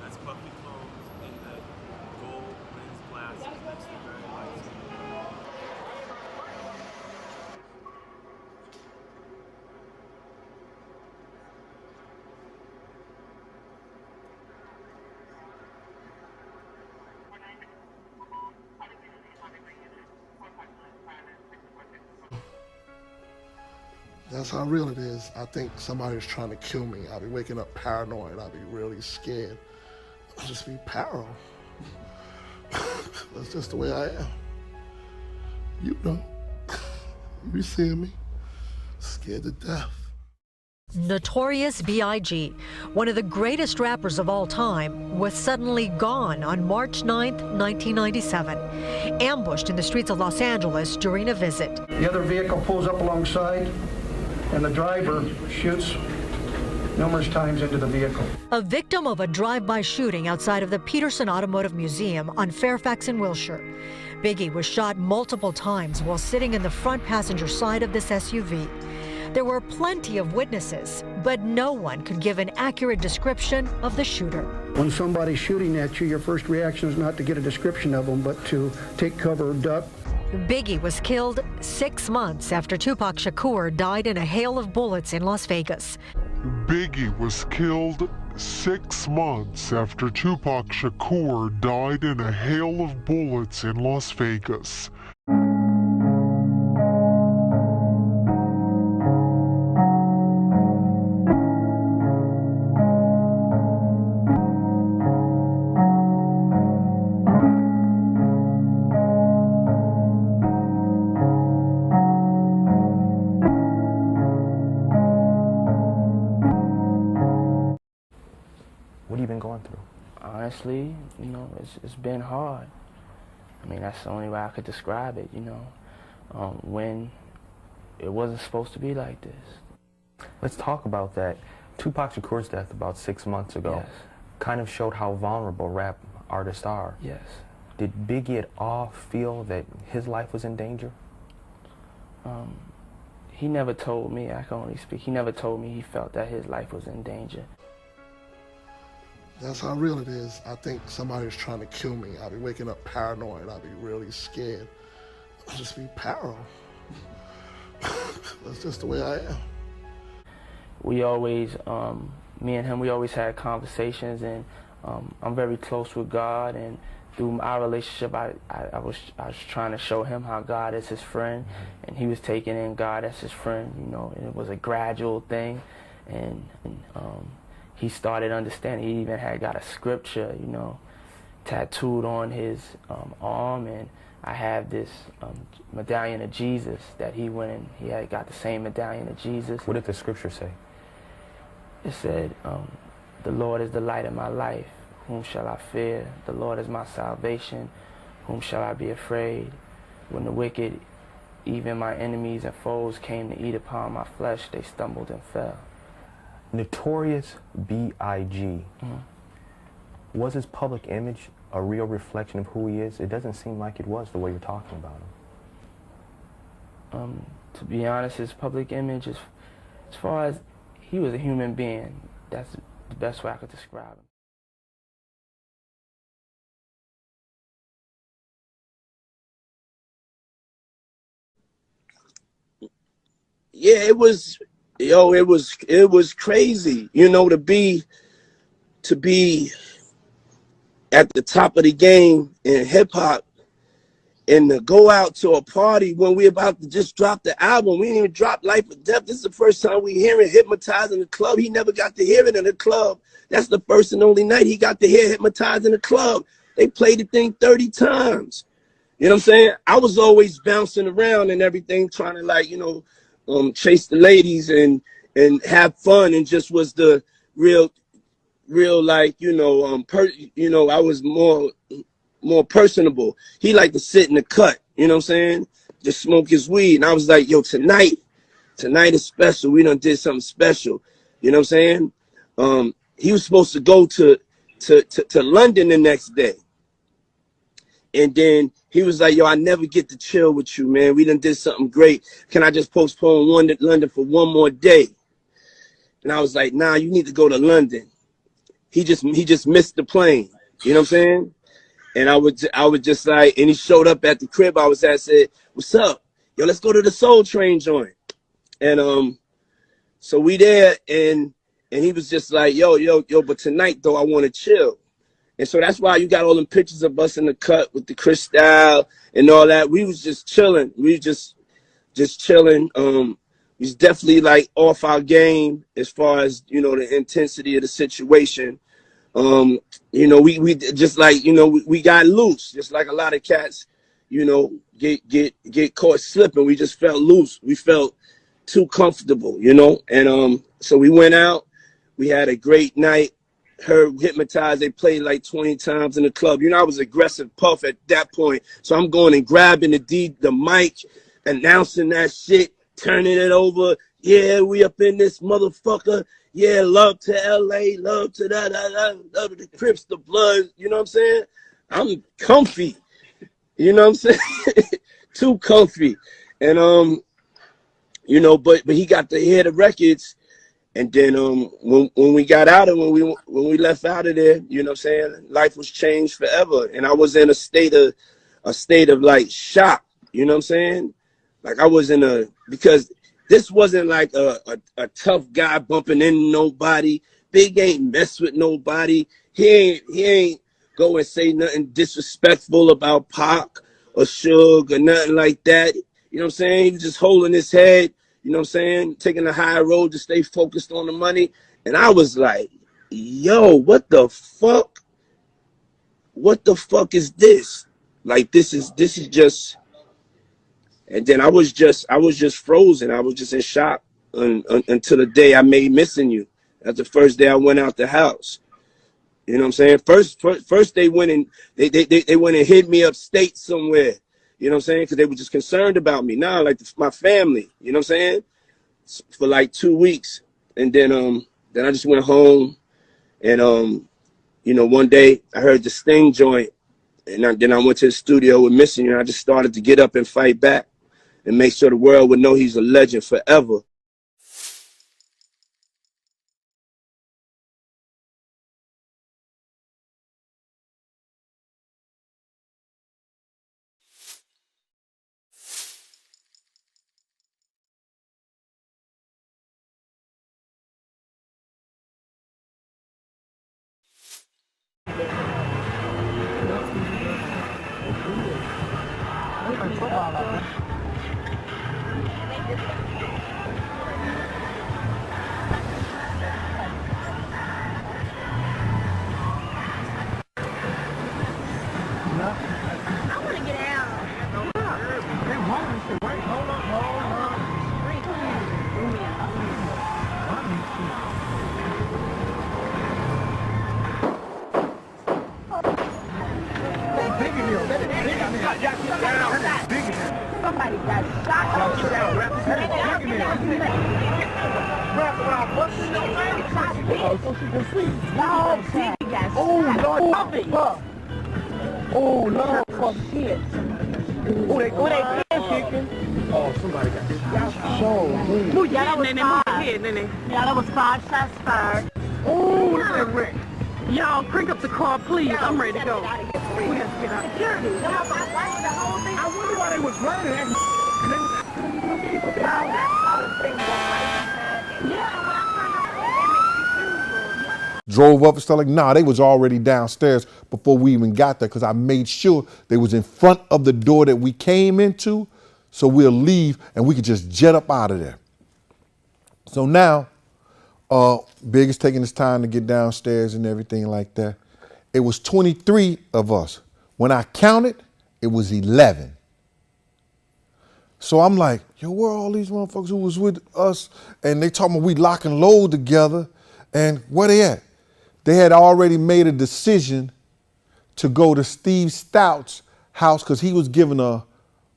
That's puffy clothes in the gold lens glasses next to very light skin. That's how real it is. I think somebody's trying to kill me. I'll be waking up paranoid. I'll be really scared. I'll just be paro. That's just the way I am. You know. You be seeing me. Scared to death. Notorious B.I.G., one of the greatest rappers of all time, was suddenly gone on March 9, 1997, ambushed in the streets of Los Angeles during a visit. The other vehicle pulls up alongside, and the driver shoots numerous times into the vehicle. A victim of a drive-by shooting outside of the Peterson Automotive Museum on Fairfax and Wilshire. Biggie was shot multiple times while sitting in the front passenger side of this SUV. There were plenty of witnesses, but no one could give an accurate description of the shooter. When somebody's shooting at you, your first reaction is not to get a description of them, but to take cover, duck. Biggie was killed 6 months after Tupac Shakur died in a hail of bullets in Las Vegas. Biggie was killed 6 months after Tupac Shakur died in a hail of bullets in Las Vegas. What have you been going through? Honestly, you know, it's been hard. I mean, that's the only way I could describe it, you know, when it wasn't supposed to be like this. Let's talk about that. Tupac Shakur's death about 6 months ago kind of showed how vulnerable rap artists are. Yes. Did Biggie at all feel that his life was in danger? He never told me, I can only speak, he never told me he felt that his life was in danger. That's how real it is. I think somebody's trying to kill me. I'll be waking up paranoid. I'll be really scared. I'll just be paro. That's just the way I am. We always, me and him, we always had conversations, and I'm very close with God, and through our relationship, I was trying to show him how God is his friend, and he was taking in God as his friend, you know, and it was a gradual thing, and he started understanding. He even had got a scripture, you know, tattooed on his arm, and I have this medallion of Jesus that he went and he had got the same medallion of Jesus. What did the scripture say? It said, the Lord is the light of my life. Whom shall I fear? The Lord is my salvation. Whom shall I be afraid? When the wicked, even my enemies and foes, came to eat upon my flesh, they stumbled and fell. Notorious B.I.G. Was his public image a real reflection of who he is? It doesn't seem like it was the way you're talking about him. To be honest, his public image, as far as he was a human being, that's the best way I could describe him. Yeah, it was, it was crazy, you know, to be at the top of the game in hip hop and to go out to a party when we about to just drop the album. We didn't even drop Life or Death. This is the first time we hearing Hypnotize in the club. He never got to hear it in the club. That's the first and only night he got to hear Hypnotize in the club. They played the thing 30 times. You know what I'm saying? I was always bouncing around and everything, trying to, like, you know, chase the ladies and have fun, and just was the real like, you know, I was more personable. He liked to sit in the cut, you know what I'm saying? Just smoke his weed. And I was like, yo, tonight is special. We done did something special. You know what I'm saying? He was supposed to go to London the next day. And then he was like, yo, I never get to chill with you, man. We done did something great. Can I just postpone London for one more day? And I was like, nah, you need to go to London. He just missed the plane. You know what I'm saying? And I would just like, and he showed up at the crib I was at, said, what's up? Yo, let's go to the Soul Train joint. And so we there, and he was just like, yo, but tonight though, I want to chill. And so that's why you got all them pictures of us in the cut with the Cristal and all that. We was just chilling. We was just chilling. We was definitely like off our game as far as, you know, the intensity of the situation. You know, we just like, you know, we got loose, just like a lot of cats, you know, get caught slipping. We just felt loose. We felt too comfortable, you know. And so we went out. We had a great night. Heard Hypnotize. They played like 20 times in the club. You know, I was aggressive Puff at that point. So I'm going and grabbing the mic, announcing that shit, turning it over. Yeah, we up in this motherfucker. Yeah, love to LA, love to that, love to the Crips, the Bloods. You know what I'm saying? I'm comfy. You know what I'm saying? Too comfy. And you know, but he got to hear the records. And then when we got out of, when we left out of there, you know what I'm saying, life was changed forever. And I was in a state of like shock, you know what I'm saying? Like I was because this wasn't like a tough guy bumping into nobody. Big ain't mess with nobody. He ain't go and say nothing disrespectful about Pac or Suge or nothing like that. You know what I'm saying? He was just holding his head. You know what I'm saying? Taking the high road to stay focused on the money. And I was like, yo, what the fuck? What the fuck is this? Like, this is just, and then I was just frozen. I was just in shock until the day I made Missing You. That's the first day I went out the house. You know what I'm saying? First they went and they went and hid me upstate somewhere. You know what I'm saying? Because they were just concerned about me. Nah, like my family. You know what I'm saying? For like 2 weeks. And then I just went home. And, you know, one day I heard the Sting joint. And then I went to the studio with Missing You. And I just started to get up and fight back and make sure the world would know he's a legend forever. Somebody got shot. So she can see. No, Biggie got shot. Oh, Lord, fuck shit. Oh, they pin kicking. Oh, somebody got shot. So, Yeah, that was five. Yeah, that was 5 shots fired. oh, look at that wreck. Y'all, crank up the car, please. I'm ready to go. We have to get out. Security. I wonder why they was running that. Drove up and stuff like, nah, they was already downstairs before we even got there because I made sure they was in front of the door that we came into, so we'll leave and we could just jet up out of there. So now, Big is taking his time to get downstairs and everything like that. It was 23 of us. When I counted, it was 11. So I'm like, yo, where are all these motherfuckers who was with us? And they talking about we lock and load together. And where they at? They had already made a decision to go to Steve Stout's house because he was giving a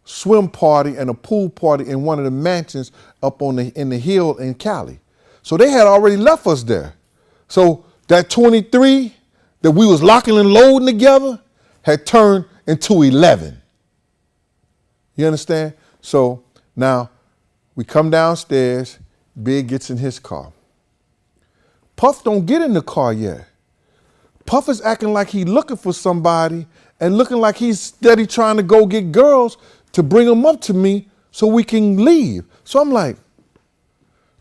swim party and a pool party in one of the mansions up in the hill in Cali. So they had already left us there. So that 23 that we was locking and loading together had turned into 11. You understand? So now we come downstairs, Big gets in his car. Puff don't get in the car yet. Puff is acting like he looking for somebody and looking like he's steady trying to go get girls to bring them up to me so we can leave. So I'm like,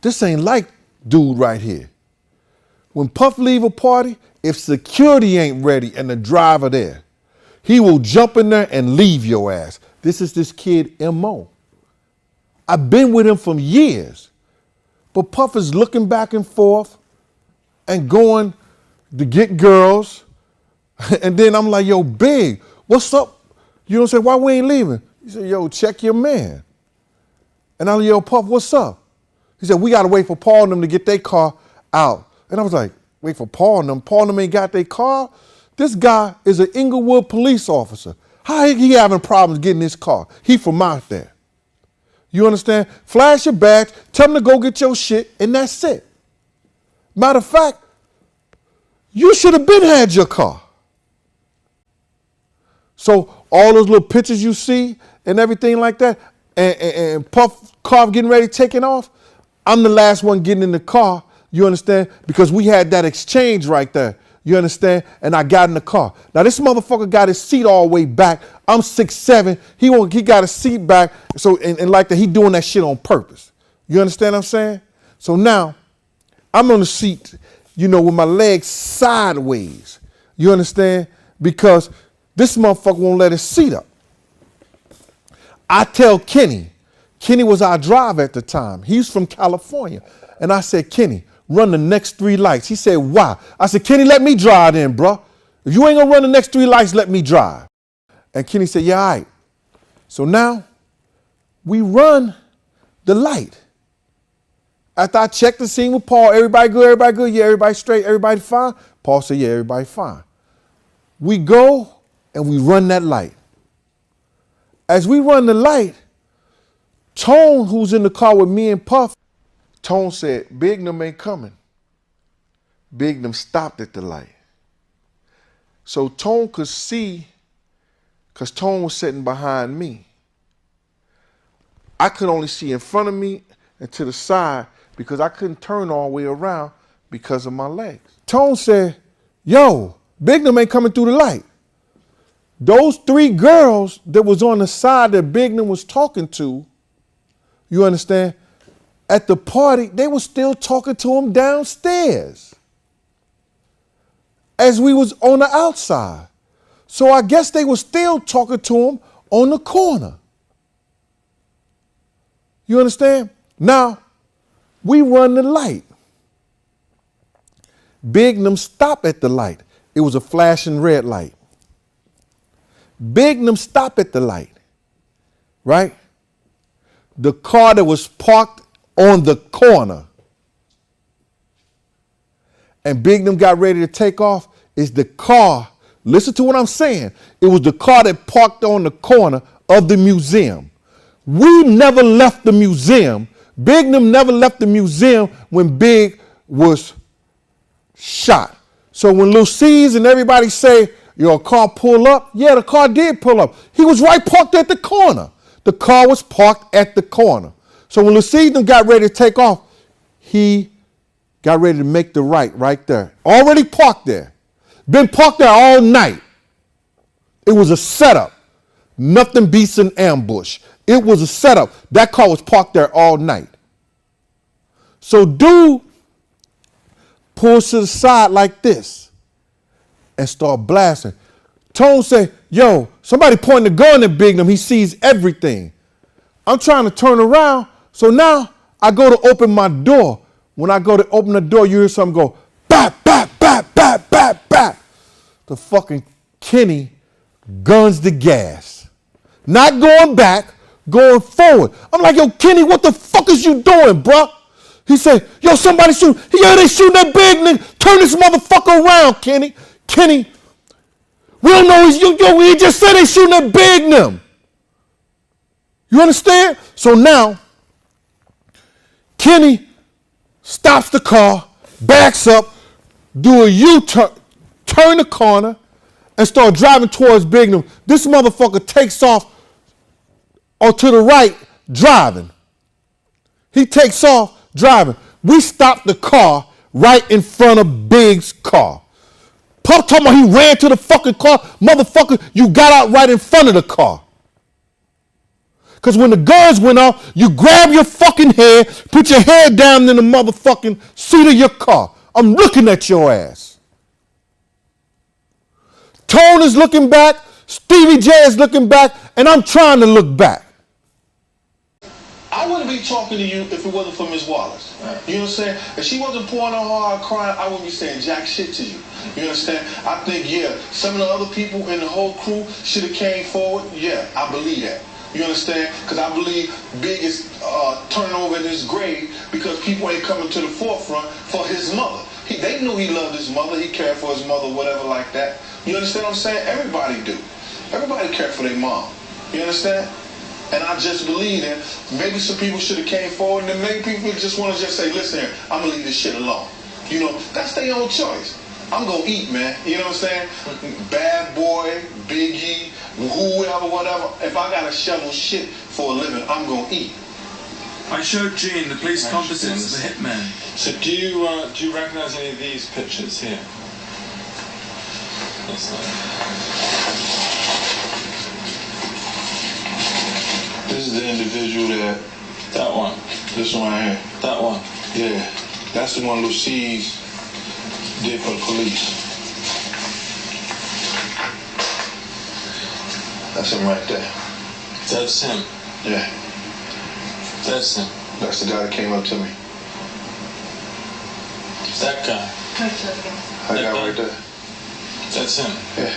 this ain't like dude right here. When Puff leave a party, if security ain't ready and the driver there, he will jump in there and leave your ass. This is this kid MO. I've been with him for years, but Puff is looking back and forth and going to get girls. And then I'm like, yo, Big, what's up? You know what I'm saying? Why we ain't leaving? He said, yo, check your man. And I'm like, yo, Puff, what's up? He said, we got to wait for Paul and them to get their car out. And I was like, wait for Paul and them? Paul and them ain't got their car? This guy is an Inglewood police officer. How he having problems getting his car? He from out there. You understand? Flash your badge, tell them to go get your shit, and that's it. Matter of fact, you should have been had your car. So all those little pictures you see and everything like that, and Puff car getting ready, taking off, I'm the last one getting in the car, you understand? Because we had that exchange right there, you understand? And I got in the car. Now this motherfucker got his seat all the way back. I'm 6'7", he got his seat back, so and like that, he doing that shit on purpose. You understand what I'm saying? So now, I'm on the seat, you know, with my legs sideways. You understand? Because this motherfucker won't let his seat up. I tell Kenny was our driver at the time. He's from California. And I said, Kenny, run the next 3 lights. He said, why? I said, Kenny, let me drive then, bro. If you ain't gonna run the next 3 lights, let me drive. And Kenny said, yeah, all right. So now we run the light. After I checked the scene with Paul, everybody good, yeah, everybody straight, everybody fine. Paul said, yeah, everybody fine. We go and we run that light. As we run the light, Tone, who's in the car with me and Puff, Tone said, Big them ain't coming. Big them stopped at the light. So Tone could see, because Tone was sitting behind me. I could only see in front of me and to the side because I couldn't turn all the way around because of my legs. Tone said, yo, Big them ain't coming through the light. Those 3 girls that was on the side that Big them was talking to, you understand, at the party, they were still talking to him downstairs as we was on the outside. So I guess they were still talking to him on the corner. You understand? Now, we run the light. Big them stop at the light. It was a flashing red light. Big them stop at the light, right? The car that was parked on the corner and Big them got ready to take off is the car. Listen to what I'm saying. It was the car that parked on the corner of the museum. We never left the museum. Big them never left the museum when Big was shot. So when Lil C's and everybody say, your car pull up, yeah, the car did pull up. He was right parked at the corner. The car was parked at the corner. So when Lucille got ready to take off, he got ready to make the right there. Already parked there. Been parked there all night. It was a setup. Nothing beats an ambush. It was a setup. That car was parked there all night. So dude pulls to the side like this and start blasting. Tone say, yo, somebody pointing a gun at Bignum. He sees everything. I'm trying to turn around. So now I go to open my door. When I go to open the door, you hear something go, bap, bap, bap, bap, bap, bap. The fucking Kenny guns the gas. Not going back, going forward. I'm like, yo, Kenny, what the fuck is you doing, bro? He said, yo, somebody shoot. Yeah, they shooting that big nigga. Turn this motherfucker around, Kenny. Kenny, we don't know he's you. Yo, he just said they shooting that big nigga. You understand? So now, Kenny stops the car, backs up, do a U-turn, turn the corner, and start driving towards Bignum. This motherfucker takes off or to the right, driving. He takes off, driving. We stopped the car right in front of Big's car. Pup talking about he ran to the fucking car. Motherfucker, you got out right in front of the car. Because when the guns went off, you grab your fucking head, put your head down in the motherfucking seat of your car. I'm looking at your ass. Tone is looking back, Stevie J is looking back, and I'm trying to look back. I wouldn't be talking to you if it wasn't for Miss Wallace. You know what I'm saying? If she wasn't pouring her heart crying, I wouldn't be saying jack shit to you. You understand? I think, yeah, some of the other people in the whole crew should have came forward. Yeah, I believe that. You understand? Because I believe Big is turning over in his grave because people ain't coming to the forefront for his mother. They knew he loved his mother. He cared for his mother, whatever like that. You understand what I'm saying? Everybody do. Everybody care for their mom. You understand? And I just believe that maybe some people should have came forward, and then maybe people just want to just say, listen here, I'm going to leave this shit alone. You know, that's their own choice. I'm going to eat, man. You know what I'm saying? Bad Boy, Biggie, whoever, whatever. If I got to shovel shit for a living, I'm going to eat. I showed Gene the police composites of the hitman. So do you recognize any of these pictures here? This is the individual that one. This one right here. That one? Yeah. That's the one Lucie's did for the police. That's him right there. That's him? Yeah. That's him? That's the guy that came up to me. That guy? That guy right there. That's him? Yeah.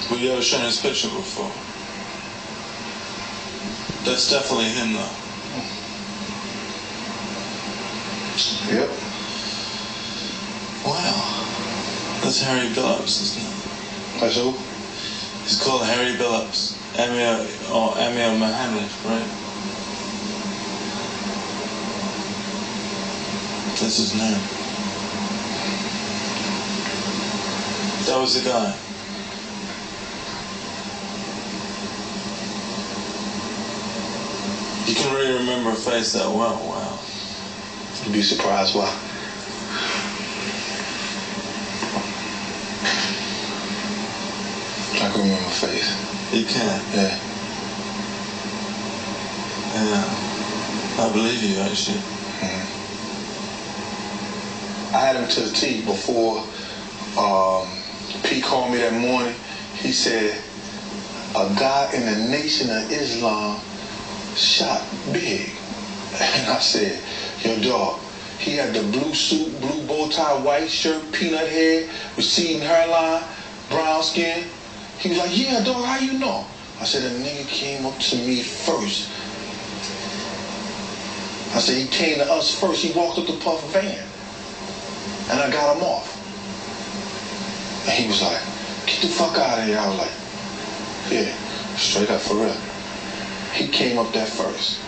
But you ever shown his picture before? That's definitely him, though. Yep. Wow. That's Harry Billups, isn't it? That's who? He's called Harry Billups. Amir Mohammed, right? That's his name. That was the guy. You can really remember a face that well. Wow. You'd be surprised why. I can remember a face. You can? Yeah. Yeah. I believe you, actually. Mm-hmm. I had him to the T before P called me that morning. He said, a guy in the Nation of Islam shot Big. And I said, yo, dog, he had the blue suit, blue bow tie, white shirt, peanut head, receding hairline, brown skin. He was like, yeah, dog, how you know? I said, the nigga came up to me first. I said, he came to us first. He walked up the Puff van. And I got him off. And he was like, get the fuck out of here. I was like, yeah, straight up for real. He came up there first.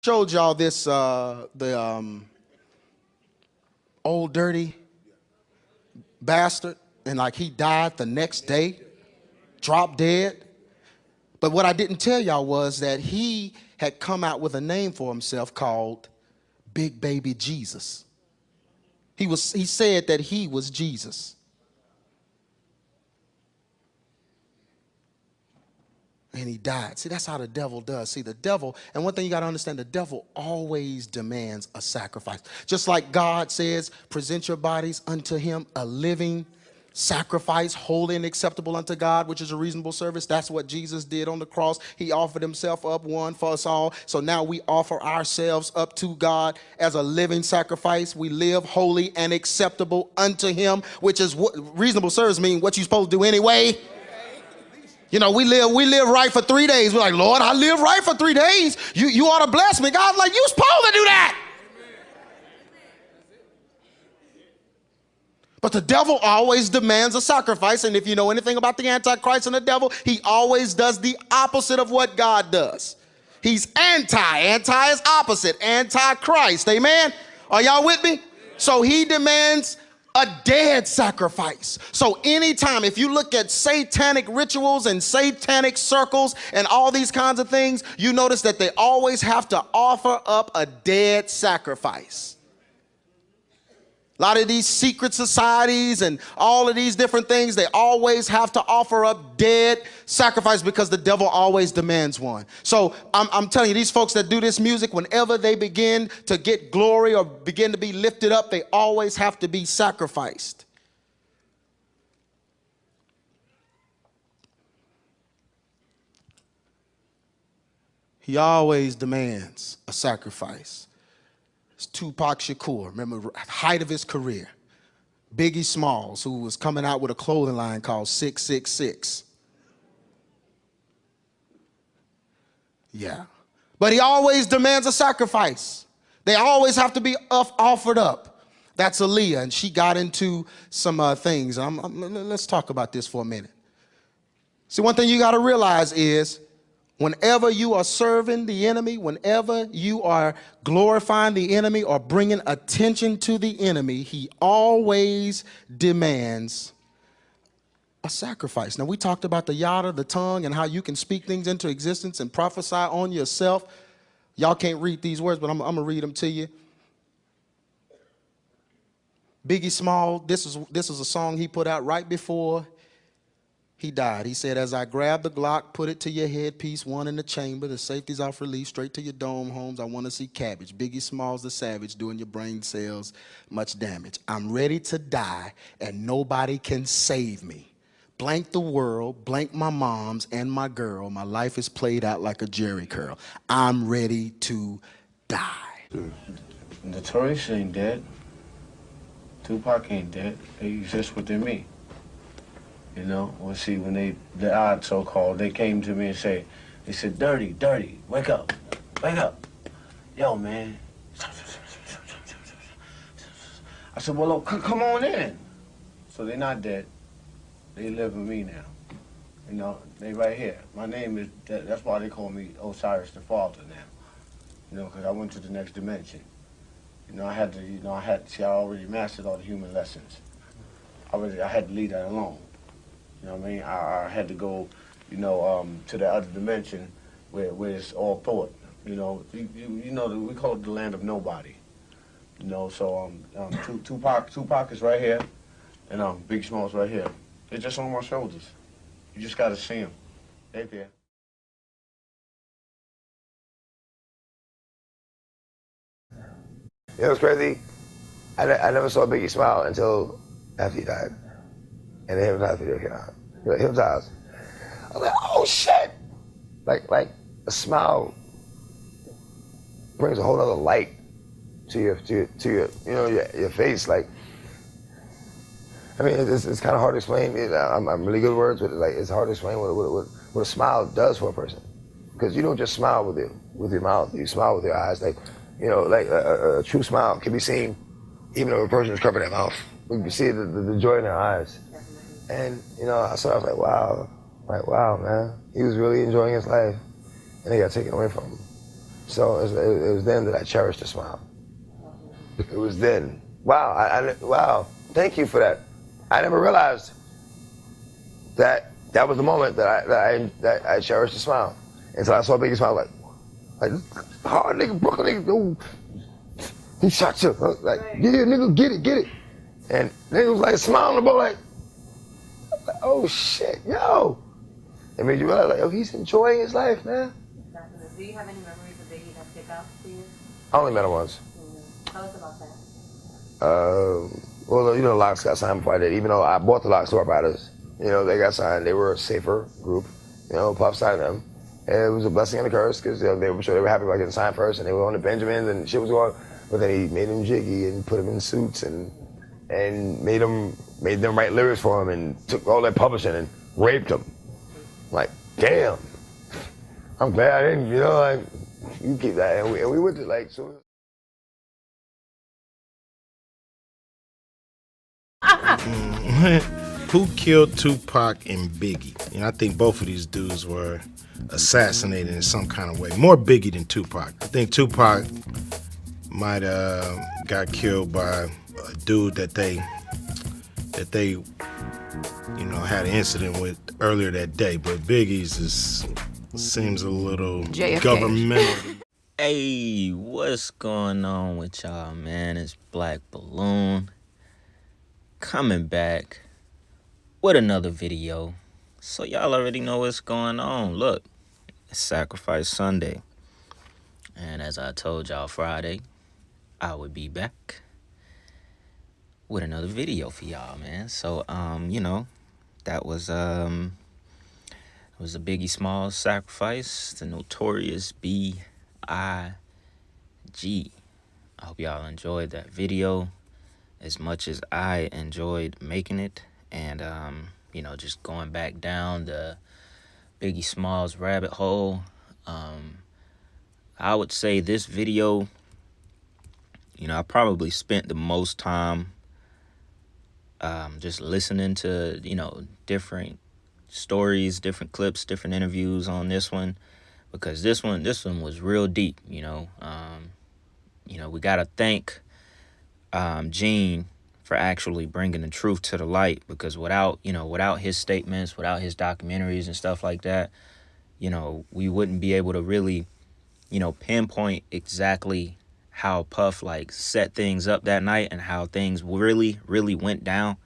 Showed y'all this, old dirty bastard, and like he died the next day, dropped dead. But what I didn't tell y'all was that he had come out with a name for himself called Big Baby Jesus. He said that he was Jesus. And he died. See, that's how the devil does. See, the devil, and one thing you got to understand, the devil always demands a sacrifice. Just like God says, present your bodies unto him a living sacrifice, holy and acceptable unto God, which is a reasonable service. That's what Jesus did on the cross. He offered himself up one for us all. So now we offer ourselves up to God as a living sacrifice. We live holy and acceptable unto him, which is what reasonable service means, what you're supposed to do anyway. You know, we live right for 3 days. We're like, Lord, I live right for 3 days. You ought to bless me. God's like, you supposed to do that. But the devil always demands a sacrifice. And if you know anything about the Antichrist and the devil, he always does the opposite of what God does. He's anti. Anti is opposite. Antichrist. Amen? Are y'all with me? So he demands a dead sacrifice. So anytime, if you look at satanic rituals and satanic circles and all these kinds of things, you notice that they always have to offer up a dead sacrifice. A lot of these secret societies and all of these different things, they always have to offer up dead sacrifice because the devil always demands one. So I'm telling you, these folks that do this music, whenever they begin to get glory or begin to be lifted up, they always have to be sacrificed. He always demands a sacrifice. It's Tupac Shakur, remember, height of his career. Biggie Smalls, who was coming out with a clothing line called 666. Yeah. But he always demands a sacrifice. They always have to be offered up. That's Aaliyah, and she got into some things. Let's talk about this for a minute. See, one thing you got to realize is, whenever you are serving the enemy, whenever you are glorifying the enemy or bringing attention to the enemy, he always demands a sacrifice. Now, we talked about the yada, the tongue, and how you can speak things into existence and prophesy on yourself. Y'all can't read these words, but I'm going to read them to you. Biggie Small, this is a song he put out right before he died. He said, as I grab the Glock, put it to your headpiece, one in the chamber, the safety's off release, straight to your dome homes, I want to see cabbage. Biggie Smalls the savage, doing your brain cells much damage. I'm ready to die, and nobody can save me. Blank the world, blank my moms and my girl. My life is played out like a Jerry curl. I'm ready to die. Notorious ain't dead. Tupac ain't dead. They exist within me. You know, well, see, when the odd so-called, they came to me and they said, Dirty, wake up, yo, man. I said, well, look, come on in. So they're not dead. They live with me now. You know, they right here. My name is, that's why they call me Osiris the Father now. You know, because I went to the next dimension. You know, I already mastered all the human lessons. I had to leave that alone. You know what I mean? I had to go, you know, to the other dimension where it's all thought. You know, you know, we call it the land of nobody. You know, so Tupac is right here, and Biggie Smalls right here. They're just on my shoulders. You just gotta see them. They're there. You know what's crazy? I never saw Biggie smile until after he died. And the Hypnotized video came out. Hypnotized. I was like, oh shit! Like a smile brings a whole other light to your your face. Like, I mean, it's kind of hard to explain. I'm really good at words, but it's hard to explain what a smile does for a person. Because you don't just smile with your mouth. You smile with your eyes. Like, you know, like a true smile can be seen even if a person is covering their mouth. You can see the joy in their eyes. And, you know, I was like, wow, man. He was really enjoying his life, and they got taken away from him. So it was then that I cherished a smile. It was then. Wow, wow, thank you for that. I never realized that was the moment that I cherished a smile. Until I saw Biggie smile like hard nigga, Brooklyn nigga, ooh, he shot you. Like, yeah, nigga, get it. And nigga was like smiling about like, oh shit, yo. It made you realize like, oh, he's enjoying his life, man. Do you have any memories of Biggie that stick out to you? I only met him once. Tell us about that. Well, you know, Locks got signed before I did. Even though I bought the Locks Store Riders, you know, they got signed. They were a safer group. You know, Puff signed them. And it was a blessing and a curse because they were sure they were happy about getting signed first, and they were on the Benjamins and shit was going. But then he made them jiggy and put them in suits and made them write lyrics for him and took all their publishing and raped them. Like, damn. I'm glad I didn't, you know, like, you keep that. And we went to like, so. Who killed Tupac and Biggie? You know, I think both of these dudes were assassinated in some kind of way. More Biggie than Tupac. I think Tupac might got killed by a dude that they you know had an incident with earlier that day. But Biggie's seems a little JFK. Governmental. Hey, what's going on with y'all, man? It's Black Balloon coming back with another video. So y'all already know what's going on. Look, it's Sacrifice Sunday. And as I told y'all Friday, I would be back with another video for y'all, man. So, you know, that was it was a Biggie Smalls sacrifice, the notorious B.I.G. I hope y'all enjoyed that video as much as I enjoyed making it, and you know, just going back down the Biggie Smalls rabbit hole. I would say this video, you know, I probably spent the most time just listening to, you know, different stories, different clips, different interviews on this one, because this one was real deep. You know, we gotta thank Gene for actually bringing the truth to the light, because without his statements, without his documentaries and stuff like that, you know, we wouldn't be able to really, you know, pinpoint exactly how Puff like set things up that night and how things really went down,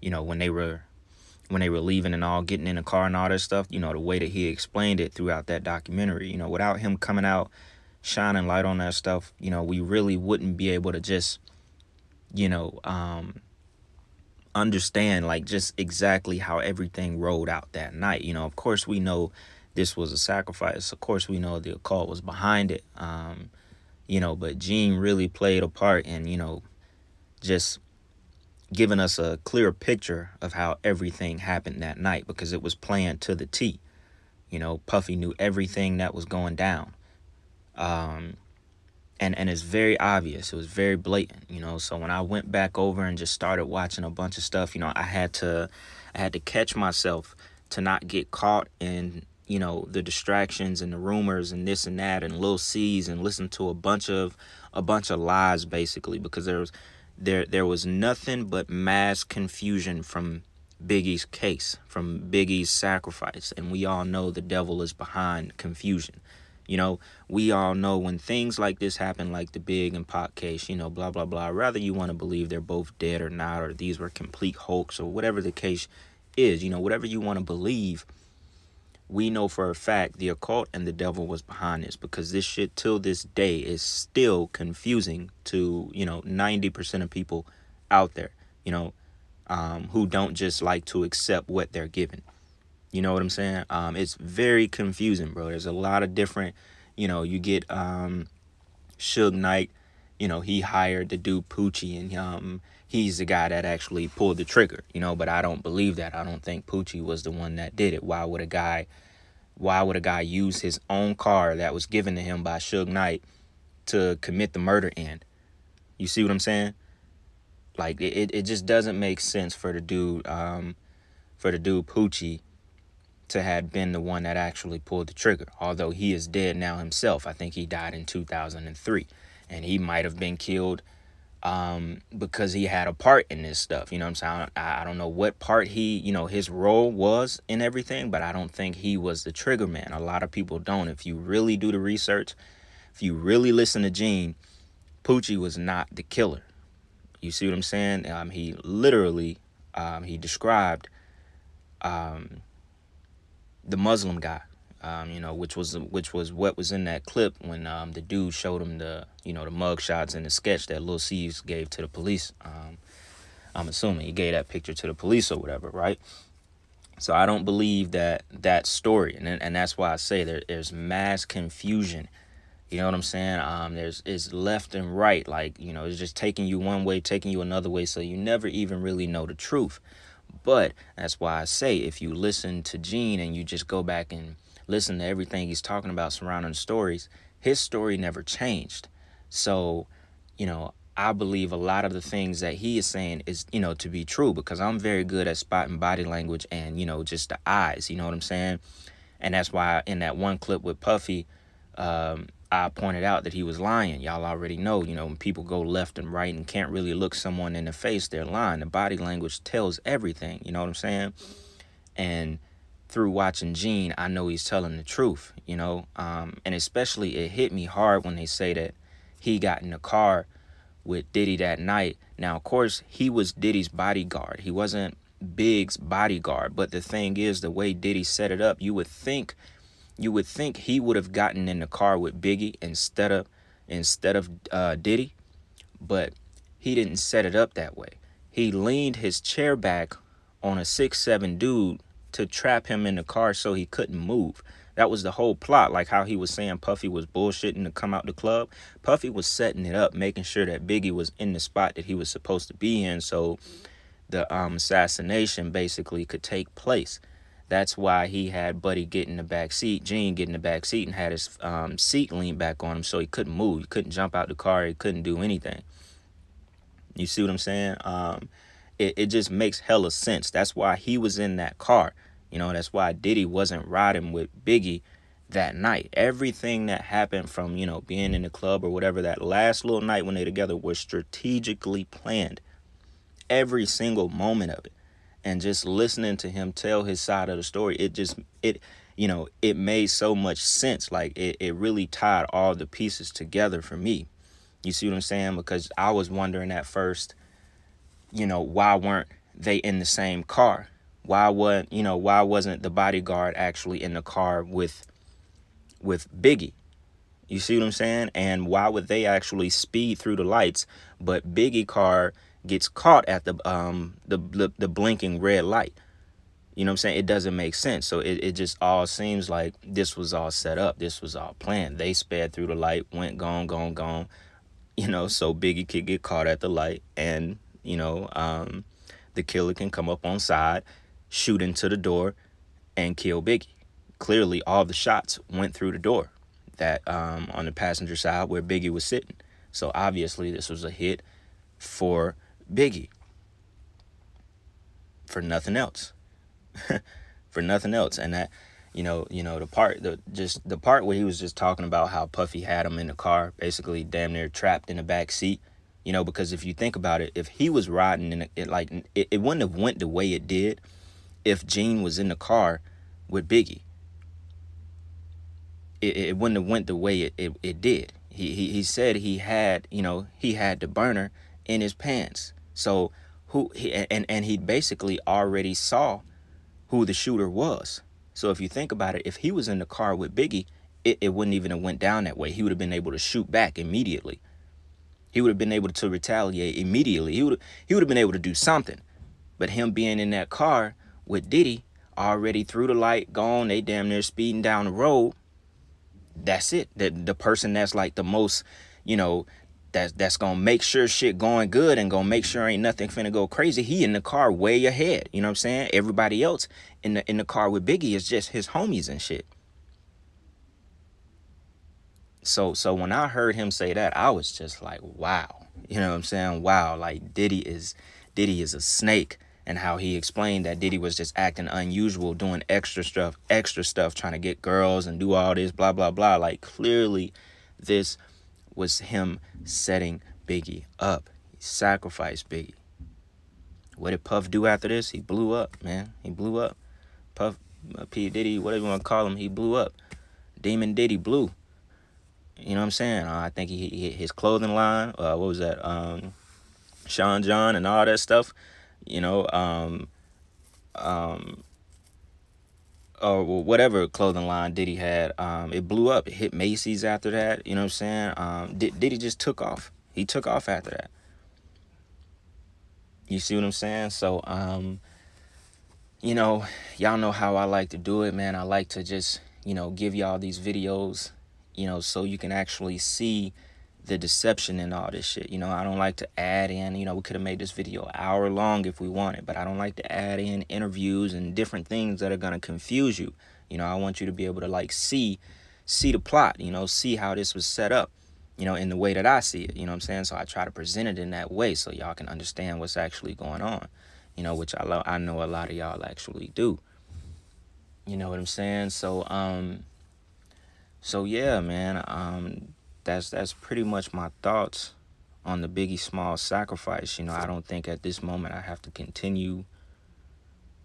you know, when they were leaving and all, getting in the car and all that stuff, you know, the way that he explained it throughout that documentary. You know, without him coming out, shining light on that stuff, you know, we really wouldn't be able to just, you know, understand like just exactly how everything rolled out that night. You know, of course we know this was a sacrifice. Of course we know the occult was behind it. You know, but Gene really played a part in, you know, just giving us a clear picture of how everything happened that night, because it was planned to the T. You know, Puffy knew everything that was going down. And it's very obvious. It was very blatant, you know. So when I went back over and just started watching a bunch of stuff, you know, I had to catch myself to not get caught in, you know, the distractions and the rumors and this and that and Lil C's, and listen to a bunch of lies, basically, because there was nothing but mass confusion from Biggie's case, from Biggie's sacrifice, and we all know the devil is behind confusion. You know, we all know when things like this happen, like the Big and Pac case, you know, blah, blah, blah, rather you want to believe they're both dead or not, or these were complete hoax, or whatever the case is, you know, whatever you want to believe, we know for a fact the occult and the devil was behind this, because this shit till this day is still confusing to, you know, 90% of people out there, you know, who don't just like to accept what they're given. You know what I'm saying? It's very confusing, bro. There's a lot of different, you know, you get Suge Knight, you know, he hired the dude Poochie, and he's the guy that actually pulled the trigger, you know, but I don't believe that. I don't think Poochie was the one that did it. Why would a guy use his own car that was given to him by Suge Knight to commit the murder end? You see what I'm saying? Like, it just doesn't make sense for the dude Poochie to have been the one that actually pulled the trigger. Although he is dead now himself. I think he died in 2003. And he might have been killed because he had a part in this stuff. You know what I'm saying? I don't know what part he, his role was in everything, but I don't think he was the trigger man. A lot of people don't. If you really do the research, if you really listen to Gene, Poochie was not the killer. You see what I'm saying? He literally, he described the Muslim guy, which was what was in that clip when the dude showed him the mug shots in the sketch that Lil C's gave to the police. I'm assuming he gave that picture to the police or whatever, right? So I don't believe that story, and that's why I say there's mass confusion. You know what I'm saying? It's left and right, like, it's just taking you one way, taking you another way, so you never even really know the truth. But that's why I say, if you listen to Gene and you just go back and listen to everything he's talking about surrounding the stories, his story never changed. So, I believe a lot of the things that he is saying is, to be true, because I'm very good at spotting body language and, just the eyes, you know what I'm saying? And that's why in that one clip with Puffy, I pointed out that he was lying. Y'all already know, when people go left and right and can't really look someone in the face, they're lying. The body language tells everything, you know what I'm saying? And through watching Gene, I know he's telling the truth, and especially it hit me hard when they say that he got in the car with Diddy that night. Now, of course, he was Diddy's bodyguard. He wasn't Big's bodyguard. But the thing is, the way Diddy set it up, you would think he would have gotten in the car with Biggie instead of Diddy, but he didn't set it up that way. He leaned his chair back on a 6'7" dude to trap him in the car so he couldn't move. That was the whole plot, like how he was saying Puffy was bullshitting to come out the club. Puffy was setting it up, making sure that Biggie was in the spot that he was supposed to be in so the assassination basically could take place. That's why he had Buddy get in the back seat, Gene get in the back seat, and had his seat leaned back on him so he couldn't move. He couldn't jump out the car. He couldn't do anything. You see what I'm saying? It just makes hella sense. That's why he was in that car. That's why Diddy wasn't riding with Biggie that night. Everything that happened from, being in the club or whatever, that last little night when they together was strategically planned. Every single moment of it. And just listening to him tell his side of the story, it made so much sense. Like it really tied all the pieces together for me. You see what I'm saying? Because I was wondering at first, why weren't they in the same car? Why wasn't the bodyguard actually in the car with Biggie? You see what I'm saying? And why would they actually speed through the lights, but Biggie car gets caught at the blinking red light? You know what I'm saying? It doesn't make sense. So it just all seems like this was all set up. This was all planned. They sped through the light, went gone, so Biggie could get caught at the light, and, the killer can come up on side, shoot into the door, and kill Biggie. Clearly, all the shots went through the door that on the passenger side where Biggie was sitting. So obviously this was a hit for Biggie. For nothing else. For nothing else. And that, the part where he was just talking about how Puffy had him in the car, basically damn near trapped in the back seat. Because if you think about it, if he was riding in it wouldn't have went the way it did if Gene was in the car with Biggie. It wouldn't have went the way it did. He said he had the burner in his pants. So he basically already saw who the shooter was. So if you think about it, if he was in the car with Biggie, it wouldn't even have went down that way. He would have been able to shoot back immediately. He would have been able to retaliate immediately. He would have been able to do something. But him being in that car with Diddy, already through the light, gone, they damn near speeding down the road. That's it. The person that's like the most, that's gonna make sure shit going good and gonna make sure ain't nothing finna go crazy. He in the car way ahead. You know what I'm saying? Everybody else in the car with Biggie is just his homies and shit. So when I heard him say that, I was just like, wow. You know what I'm saying? Wow, like Diddy is a snake. and how he explained that Diddy was just acting unusual, doing extra stuff, trying to get girls and do all this, blah, blah, blah. Like, clearly, this was him setting Biggie up. He sacrificed Biggie. What did Puff do after this? He blew up, man. He blew up. Puff, P. Diddy, whatever you want to call him, he blew up. Demon Diddy blew. You know what I'm saying? I think he his clothing line, what was that? Sean John and all that stuff. You know, or whatever clothing line Diddy had, it blew up. It hit Macy's after that. You know what I'm saying? Diddy just took off. He took off after that. You see what I'm saying? So, you know, y'all know how I like to do it, man. I like to just, you know, give y'all these videos, you know, so you can actually see the deception and all this shit. You know, I don't like to add in, you know, we could have made this video an hour long if we wanted, but I don't like to add in interviews and different things that are going to confuse you. You know, I want you to be able to, like, see the plot, you know, see how this was set up, you know, in the way that I see it, you know what I'm saying? So I try to present it in that way so y'all can understand what's actually going on, you know, which I know a lot of y'all actually do. You know what I'm saying? So yeah, man, that's pretty much my thoughts on the Biggie Smalls sacrifice. You know, I don't think at this moment I have to continue,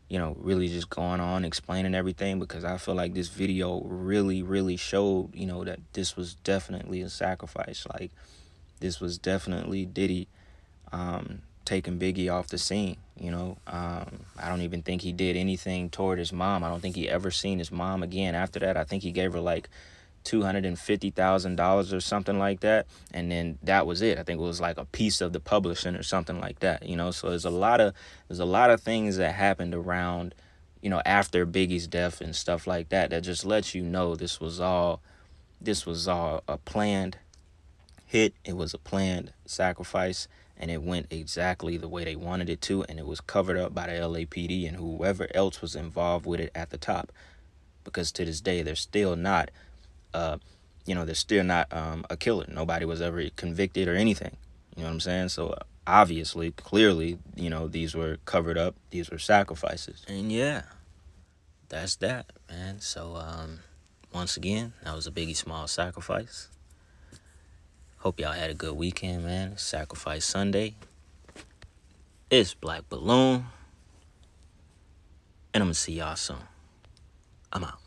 you know, really just going on explaining everything, because I feel like this video really, really showed, you know, that this was definitely a sacrifice. Like, this was definitely Diddy taking Biggie off the scene, you know. I don't even think he did anything toward his mom. I don't think he ever seen his mom again after that. I think he gave her like $250,000 or something like that, and then that was it. I think it was like a piece of the publishing or something like that, you know. So there's a lot of things that happened around, you know, after Biggie's death and stuff like that just lets you know this was all a planned hit. It was a planned sacrifice, and it went exactly the way they wanted it to, and it was covered up by the LAPD and whoever else was involved with it at the top, because to this day they're still not a killer. Nobody was ever convicted or anything. You know what I'm saying? So obviously, clearly, you know, these were covered up. These were sacrifices. And yeah, that's that, man. So once again, that was a Biggie Smalls sacrifice. Hope y'all had a good weekend, man. Sacrifice Sunday. It's Black Balloon. And I'm going to see y'all soon. I'm out.